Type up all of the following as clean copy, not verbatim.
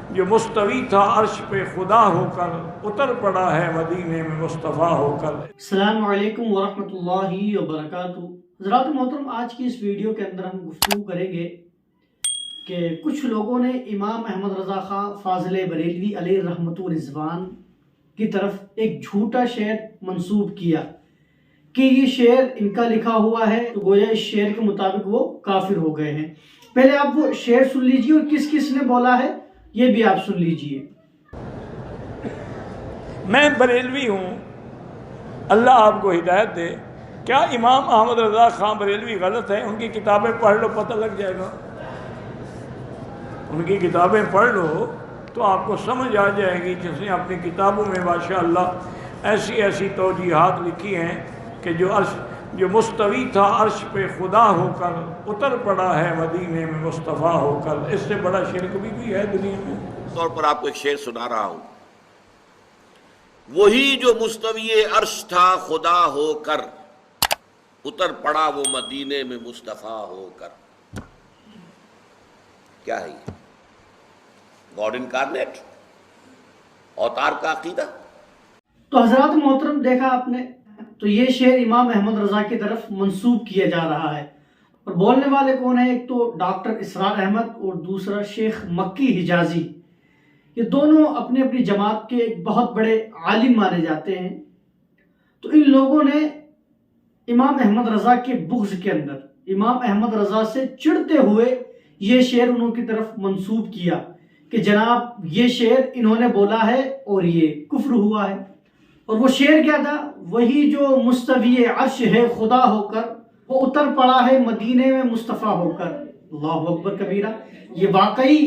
جو مستوی تھا عرش پہ خدا ہو کر، اتر پڑا ہے مدینے میں مصطفیٰ ہو کر۔ السلام علیکم ورحمۃ اللہ وبرکاتہ۔ حضرات محترم، آج کی اس ویڈیو کے اندر ہم گفتگو کریں گے کہ کچھ لوگوں نے امام احمد رضا خان فاضل بریلوی علیہ رحمۃ الرضوان کی طرف ایک جھوٹا شعر منسوب کیا کہ یہ شعر ان کا لکھا ہوا ہے، تو گویا اس شعر کے مطابق وہ کافر ہو گئے ہیں۔ پہلے آپ وہ شعر سن لیجئے اور کس کس نے بولا ہے یہ بھی آپ سن لیجئے۔ میں بریلوی ہوں، اللہ آپ کو ہدایت دے۔ کیا امام احمد رضا خان بریلوی غلط ہیں؟ ان کی کتابیں پڑھ لو، پتہ لگ جائے گا۔ ان کی کتابیں پڑھ لو تو آپ کو سمجھ آ جائے گی، جس نے اپنی کتابوں میں ماشاءاللہ ایسی ایسی توجیحات لکھی ہیں کہ جو مستوی تھا عرش پہ خدا ہو کر، اتر پڑا ہے مدینے میں مصطفیٰ ہو کر۔ اس سے بڑا شرک بھی ہے دنیا میں۔ طور پر آپ کو ایک شعر سنا رہا ہوں۔ وہی جو مستوی عرش تھا خدا ہو کر، اتر پڑا وہ مدینے میں مصطفیٰ ہو کر۔ کیا ہے یہ؟ گاڈ انکارنیٹ، اوتار کا عقیدہ۔ تو حضرات محترم، دیکھا آپ نے، تو یہ شعر امام احمد رضا کی طرف منسوب کیا جا رہا ہے، اور بولنے والے کون ہیں؟ ایک تو ڈاکٹر اسرار احمد اور دوسرا شیخ مکی حجازی۔ یہ دونوں اپنی اپنی جماعت کے ایک بہت بڑے عالم مانے جاتے ہیں۔ تو ان لوگوں نے امام احمد رضا کے بغض کے اندر امام احمد رضا سے چڑھتے ہوئے یہ شعر انہوں کی طرف منسوب کیا کہ جناب یہ شعر انہوں نے بولا ہے اور یہ کفر ہوا ہے۔ اور وہ شعر کیا تھا؟ وہی جو مستوی عرش ہے خدا ہو کر، وہ اتر پڑا ہے مدینے میں مصطفیٰ ہو کر۔ اللہ اکبر کبیرہ، یہ واقعی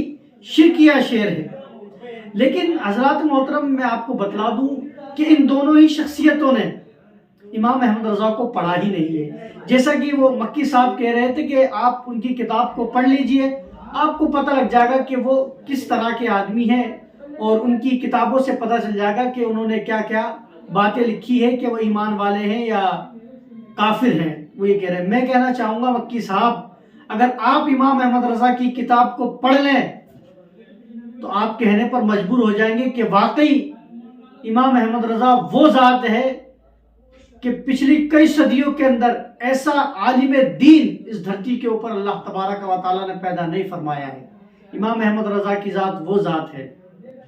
شرکیہ شعر ہے۔ لیکن حضرات محترم، میں آپ کو بتلا دوں کہ ان دونوں ہی شخصیتوں نے امام احمد رضا کو پڑھا ہی نہیں ہے۔ جیسا کہ وہ مکی صاحب کہہ رہے تھے کہ آپ ان کی کتاب کو پڑھ لیجئے، آپ کو پتہ لگ جائے گا کہ وہ کس طرح کے آدمی ہیں، اور ان کی کتابوں سے پتہ چل جائے گا کہ انہوں نے کیا کیا باتیں لکھی ہے، کہ وہ ایمان والے ہیں یا کافر ہیں۔ وہ یہ کہہ رہے ہیں۔ میں کہنا چاہوں گا مکی صاحب، اگر آپ امام احمد رضا کی کتاب کو پڑھ لیں تو آپ کہنے پر مجبور ہو جائیں گے کہ واقعی امام احمد رضا وہ ذات ہے کہ پچھلی کئی صدیوں کے اندر ایسا عالم دین اس دھرتی کے اوپر اللہ تبارک و تعالیٰ نے پیدا نہیں فرمایا ہے۔ امام احمد رضا کی ذات وہ ذات ہے۔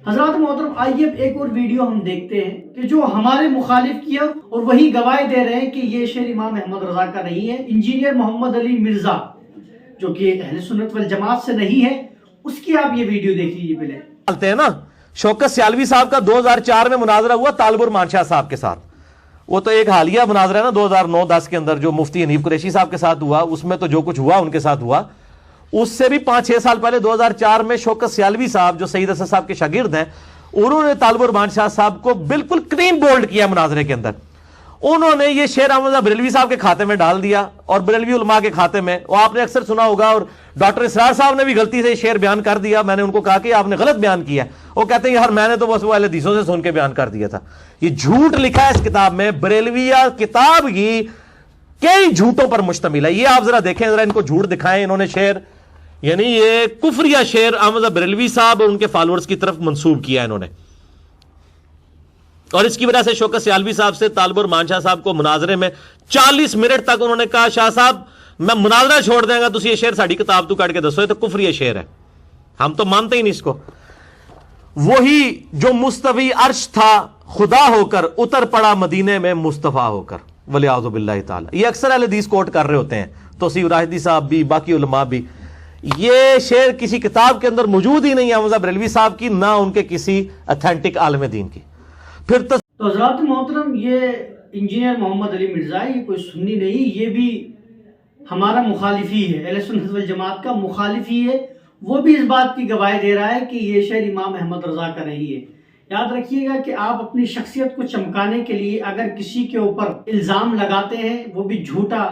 حضرات محترم، آئیے ایک اور ویڈیو ہم دیکھتے ہیں کہ جو ہمارے مخالف کیا اور وہی گواہی دے رہے ہیں کہ یہ شعر امام احمد رضا کا نہیں ہے۔ انجینئر محمد علی مرزا، جو کہ اہل سنت والجماعت سے نہیں ہے، اس کی آپ یہ ویڈیو دیکھ لیجیے پہلے۔ چلتے ہیں نا، شوکت سیالوی صاحب کا 2004 میں مناظرہ ہوا طالب الرحمان شاہ صاحب کے ساتھ۔ وہ تو ایک حالیہ مناظرہ ہے نا 2009-10 کے اندر جو مفتی حنیف قریشی صاحب کے ساتھ ہوا، اس میں تو جو کچھ ہوا ان کے ساتھ ہوا۔ اس سے بھی 5-6 سال پہلے 2004 میں شوکت سیالوی صاحب جو سید اسد صاحب کے شاگرد ہیں، انہوں نے طالب الرحمان شاہ صاحب کو بالکل کلین بولڈ کیا مناظرے کے اندر۔ انہوں نے یہ شعر احمد بریلوی صاحب کے کھاتے میں ڈال دیا اور بریلوی علماء کے کھاتے میں۔ وہ آپ نے اکثر سنا ہوگا، اور ڈاکٹر اسرار صاحب نے بھی غلطی سے یہ شعر بیان کر دیا۔ میں نے ان کو کہا کہ آپ نے غلط بیان کیا ہے۔ وہ کہتے ہیں یار میں نے تو بس وہ اہل حدیثوں سے سن کے بیان کر دیا تھا۔ یہ جھوٹ لکھا ہے اس کتاب میں، بریلویہ کتاب کی کئی جھوٹوں پر مشتمل ہے۔ یہ آپ ذرا دیکھیں، ذرا ان کو جھوٹ دکھائیں انہوں نے شعر، یعنی یہ کفریہ شعر احمد بریلوی صاحب اور ان کے فالوورز کی طرف منسوب کیا انہوں نے۔ اور اس کی وجہ سے شوکت سیالوی صاحب سے طالب الرحمان شاہ صاحب کو مناظرے میں 40 منٹ تک انہوں نے کہا شاہ صاحب میں مناظرہ چھوڑ دیں گا، تو یہ شعر ساڑی کتاب تو کٹ کے دسو، یہ تو کفری شعر ہے، ہم تو مانتے ہی نہیں اس کو۔ وہی جو مستوی عرش تھا خدا ہو کر، اتر پڑا مدینے میں مصطفیٰ ہو کر، ولیعوذ باللہ تعالی۔ یہ اکثر اہل حدیث کوٹ کر رہے ہوتے ہیں، توصیف راشدی صاحب بھی، باقی علماء بھی۔ یہ شعر کسی کتاب کے اندر موجود ہی نہیں ہے احمد بریلوی صاحب کی، نہ ان کے کسی اتھینٹک عالم دین کی۔ پھر تو حضرات محترم، یہ انجینئر محمد علی مرزا، یہ کوئی سنی نہیں، یہ بھی ہمارا مخالف ہی ہے، اہل سنت والجماعت کا مخالف ہی ہے۔ وہ بھی اس بات کی گواہی دے رہا ہے کہ یہ شعر امام احمد رضا کا نہیں ہے۔ یاد رکھیے گا کہ آپ اپنی شخصیت کو چمکانے کے لیے اگر کسی کے اوپر الزام لگاتے ہیں، وہ بھی جھوٹا،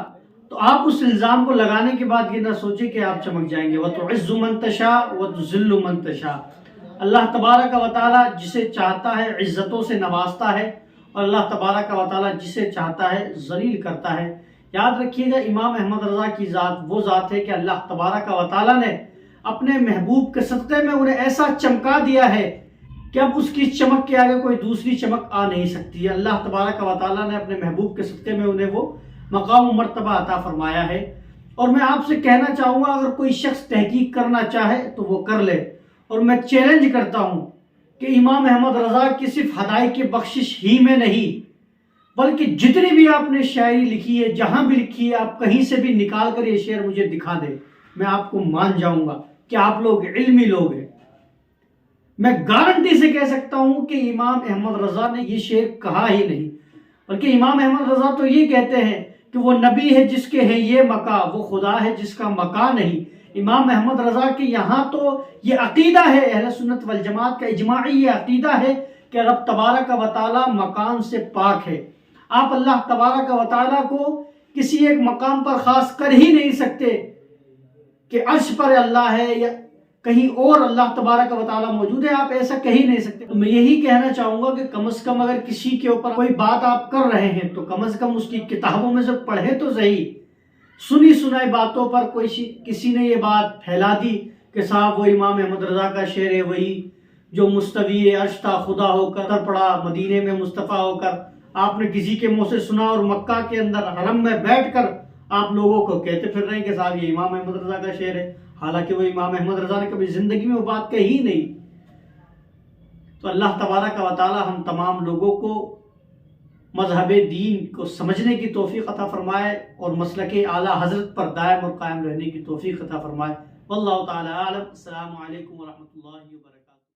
تو آپ اس الزام کو لگانے کے بعد یہ نہ سوچیں کہ آپ چمک جائیں گے۔ وَتُعِزُّ مَن تَشَاءُ وَتُذِلُّ مَن تَشَاءُ۔ اللہ تبارک و تعالیٰ جسے چاہتا ہے عزتوں سے نوازتا ہے، اور اللہ تبارک و تعالیٰ جسے چاہتا ہے ذلیل کرتا ہے۔ یاد رکھیے گا امام احمد رضا کی ذات وہ ذات ہے کہ اللہ تبارک و تعالیٰ نے اپنے محبوب کے صدقے میں انہیں ایسا چمکا دیا ہے کہ اب اس کی چمک کے آگے کوئی دوسری چمک آ نہیں سکتی ہے۔ اللہ تبارک و تعالیٰ نے اپنے محبوب کے صدقے میں انہیں وہ مقام و مرتبہ عطا فرمایا ہے۔ اور میں آپ سے کہنا چاہوں گا، اگر کوئی شخص تحقیق کرنا چاہے تو وہ کر لے، اور میں چیلنج کرتا ہوں کہ امام احمد رضا کی صرف ہدایت کی بخشش ہی میں نہیں، بلکہ جتنی بھی آپ نے شاعری لکھی ہے، جہاں بھی لکھی ہے، آپ کہیں سے بھی نکال کر یہ شعر مجھے دکھا دیں، میں آپ کو مان جاؤں گا کہ آپ لوگ علمی لوگ ہیں۔ میں گارنٹی سے کہہ سکتا ہوں کہ امام احمد رضا نے یہ شعر کہا ہی نہیں، بلکہ امام احمد رضا تو یہ کہتے ہیں کہ وہ نبی ہے جس کے ہیں یہ مکا، وہ خدا ہے جس کا مکا نہیں۔ امام احمد رضا کے یہاں تو یہ عقیدہ ہے، اہل سنت والجماعت کا اجماعی یہ عقیدہ ہے کہ رب تبارک و تعالی مکان سے پاک ہے۔ آپ اللہ تبارک و تعالی کو کسی ایک مقام پر خاص کر ہی نہیں سکتے کہ عرش پر اللہ ہے یا کہیں اور اللہ تبارک و تعالیٰ موجود ہے، آپ ایسا کہہ ہی نہیں سکتے۔ تو میں یہی کہنا چاہوں گا کہ کم از کم اگر کسی کے اوپر کوئی بات آپ کر رہے ہیں تو کم از کم اس کی کتابوں میں سے پڑھے تو صحیح۔ سنی سنائی باتوں پر کسی نے یہ بات پھیلا دی کہ صاحب وہ امام احمد رضا کا شعر ہے، وہی جو مستوی عرش تھا خدا ہو کر اتر پڑا مدینے میں مصطفیٰ ہو کر۔ آپ نے کسی کے منہ سے سنا اور مکہ کے اندر حرم میں بیٹھ کر آپ لوگوں کو کہتے پھر رہے ہیں کہ صاحب یہ امام احمد رضا کا شعر ہے، حالانکہ وہ امام احمد رضا نے کبھی زندگی میں وہ بات کہی نہیں۔ تو اللہ تبارک و تعالی ہم تمام لوگوں کو مذہب دین کو سمجھنے کی توفیق عطا فرمائے اور مسلک اعلیٰ حضرت پر دائم اور قائم رہنے کی توفیق عطا فرمائے۔ واللہ تعالی اعلم۔ السلام علیکم ورحمۃ اللہ وبرکاتہ۔